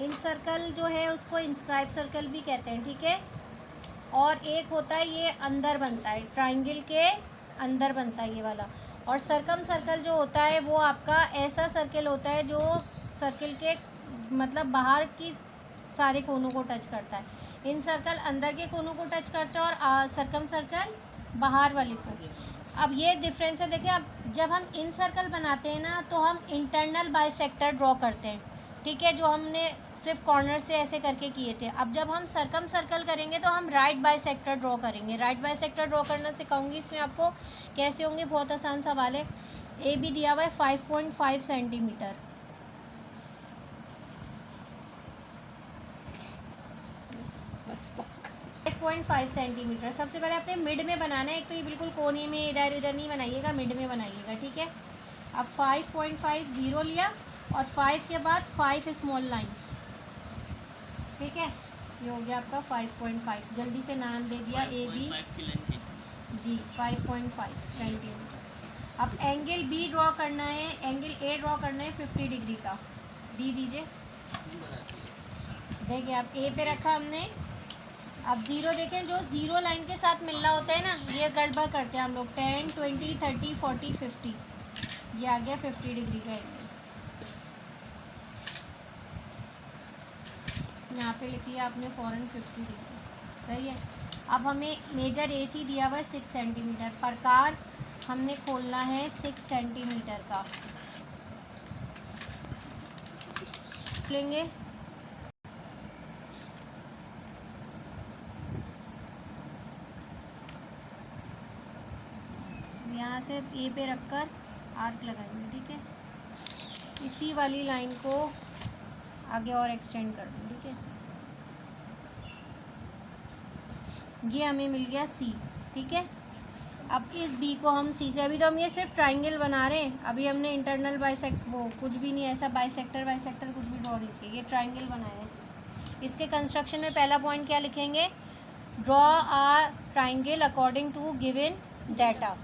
इन circle जो है उसको इंस्क्राइब सर्कल भी कहते हैं, ठीक है। और एक होता है ये अंदर बनता है, ट्राइंगल के अंदर बनता है ये वाला। और सर्कम सर्कल जो होता है वो आपका ऐसा सर्कल होता है जो सर्कल के मतलब बाहर की सारे कोनों को टच करता है। इन सर्कल अंदर के कोनों को टच करता है और सर्कम सर्कल बाहर वाले को। अब ये डिफरेंस है, देखिए अब जब हम इन सर्कल बनाते हैं ना तो हम इंटरनल बाइसेक्टर ड्रॉ करते हैं, ठीक है, जो हमने सिर्फ कॉर्नर से ऐसे करके किए थे। अब जब हम सर्कम सर्कल करेंगे तो हम राइट बाइसेक्टर ड्रॉ करेंगे। राइट बाइसेक्टर ड्रॉ करना सिखाऊंगी इसमें आपको कैसे होंगे, बहुत आसान सवाल है। ए बी दिया हुआ है 5.5 सेंटीमीटर, 5.5 सेंटीमीटर। सबसे पहले आपने मिड में बनाना है, एक तो ये बिल्कुल कोने में इधर उधर नहीं बनाइएगा, मिड में बनाइएगा, ठीक है। अब 5.50 लिया और 5 के बाद 5 स्मॉल लाइंस, ठीक है। ये हो गया आपका 5.5। जल्दी से नाम दे दिया ए बी जी, 5.5 सेंटीमीटर। अब एंगल बी ड्रॉ करना है, एंगल ए ड्रॉ करना है 50 डिग्री का। डी दीजिए, देखिए आप ए पे रखा हमने। अब जीरो देखें, जो जीरो लाइन के साथ मिल रहा होता है ना, ये गड़बड़ करते हैं हम लोग। 10, 20, 30, 40, 50, ये आ गया 50 डिग्री का एंगल। यहाँ पे लिख लिया आपने फ़ौरन 50 डिग्री, सही है। अब हमें मेजर ए सी दिया हुआ है 6 सेंटीमीटर, प्रकार हमने खोलना है 6 सेंटीमीटर का लेंगे। यहाँ से ए पे रखकर आर्क लगाएंगे, ठीक है। इसी वाली लाइन को आगे और एक्सटेंड कर दूँ, ठीक है। ये हमें मिल गया सी, ठीक है। अब इस बी को हम सी से, अभी तो हम ये सिर्फ ट्राइंगल बना रहे हैं, अभी हमने इंटरनल बाइसेक्ट वो कुछ भी नहीं, ऐसा बाइसेक्टर वाइसेक्टर कुछ भी ड्रॉ नहीं किया, ये ट्राइंगल बनाया है। इसके कंस्ट्रक्शन में पहला पॉइंट क्या लिखेंगे, draw a triangle according to given data,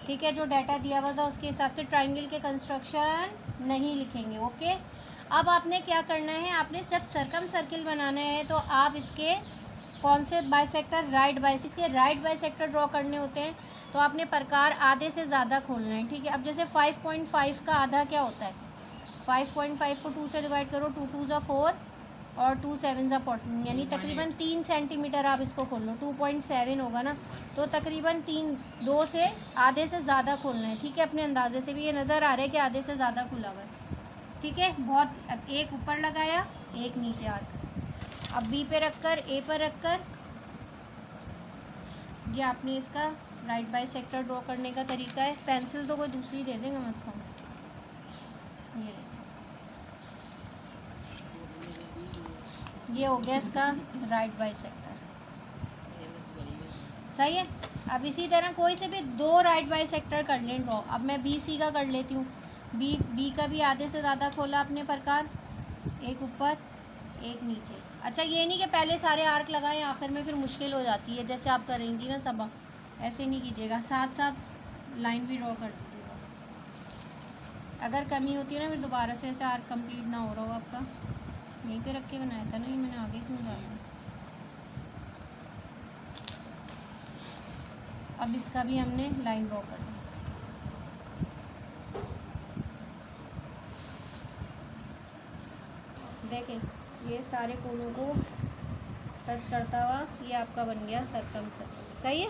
ठीक है। जो डाटा दिया हुआ था उसके हिसाब से ट्राइंगल के कंस्ट्रक्शन नहीं लिखेंगे, ओके। अब आपने क्या करना है, आपने जब सर्कम सर्किल बनाना है तो आप इसके कौन से बाइसेक्टर, राइट बाइसेक्टर, इसके राइट बाइसेक्टर ड्रॉ करने होते हैं, तो आपने प्रकार आधे से ज़्यादा खोलना है, ठीक है। अब जैसे 5.5 का आधा क्या होता है, 5.5 को 2 से डिवाइड करो, 2 2 ज़ा 4 और 2 7 ज़ा 14, यानी तकरीबन 3 सेंटीमीटर आप इसको खोल लो। 2.7 होगा ना, तो तकरीबन 2 से आधे से ज़्यादा खोलना है, ठीक है। अपने अंदाजे से भी ये नज़र आ रहा है कि आधे से ज़्यादा खुला हुआ है, ठीक है। बहुत, अब एक ऊपर लगाया, एक नीचे आर्क। अब बी पे रखकर ए पर रखकर ये आपने इसका राइट बाइसेक्टर ड्रॉ करने का तरीका है। पेंसिल तो कोई दूसरी दे देंगे मैं इसको, ये हो गया इसका राइट बाइसेक्टर, सही है। अब इसी तरह कोई से भी 2 राइट बाइसेक्टर कर लें ड्रॉ। अब मैं बी सी का कर लेती हूँ। बी का भी आधे से ज़्यादा खोला अपने प्रकार, एक ऊपर एक नीचे। अच्छा, ये नहीं कि पहले सारे आर्क लगाएं आखिर में फिर मुश्किल हो जाती है, जैसे आप कर रही थी ना सबा, ऐसे नहीं कीजिएगा, साथ साथ लाइन भी ड्रॉ कर दीजिएगा। अगर कमी होती है ना फिर दोबारा से ऐसे आर्क कंप्लीट ना हो रहा हो आपका। यहीं पे रख के बनाया था ना ये, मैंने आगे क्यों डाला। अब इसका भी हमने लाइन ड्रॉ कर दी। देखें ये सारे कोनों को टच करता हुआ ये आपका बन गया सर्कम सर्कल, सही है।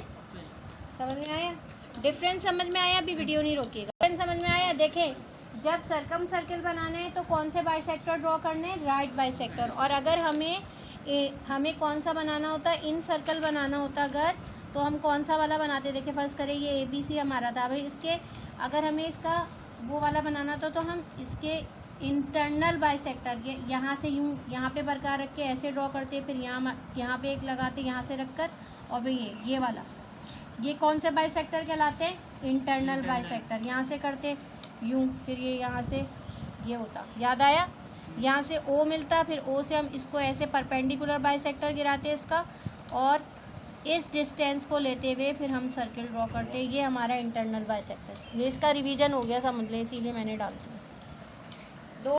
समझ में आया, डिफरेंस समझ में आया। अभी वीडियो नहीं रोकिएगा, डिफरेंस समझ में आया। देखें, जब सर्कम सर्कल बनाना है तो कौन से बाइसेक्टर ड्रॉ करने हैं, राइट बाइसेक्टर। और अगर हमें कौन सा बनाना होता है, इन सर्कल बनाना होता अगर, तो हम कौन सा वाला बनाते। देखिए फर्स्ट करें, ये ए बी सी हमारा था, भाई इसके अगर हमें इसका वो वाला बनाना था तो हम इसके इंटरनल बाइसेक्टर के यहाँ से यूँ यहाँ पे प्रकार रख के ऐसे ड्रॉ करते, फिर यहाँ पे एक लगाते यहाँ से रख कर, और भाई ये वाला, ये कौन से बाइसेक्टर कहलाते हैं, इंटरनल बाइसेक्टर। यहाँ से करते यूँ, फिर ये यहाँ से ये होता, याद आया। यहाँ से ओ मिलता, फिर ओ से हम इसको ऐसे परपेंडिकुलर बाइसेक्टर गिराते इसका, और इस डिस्टेंस को लेते हुए फिर हम सर्किल ड्रॉ करते। ये हमारा इंटरनल बाइसेक्टर। ये इसका रिवीजन हो गया समझ ले, इसीलिए मैंने डाल दिया।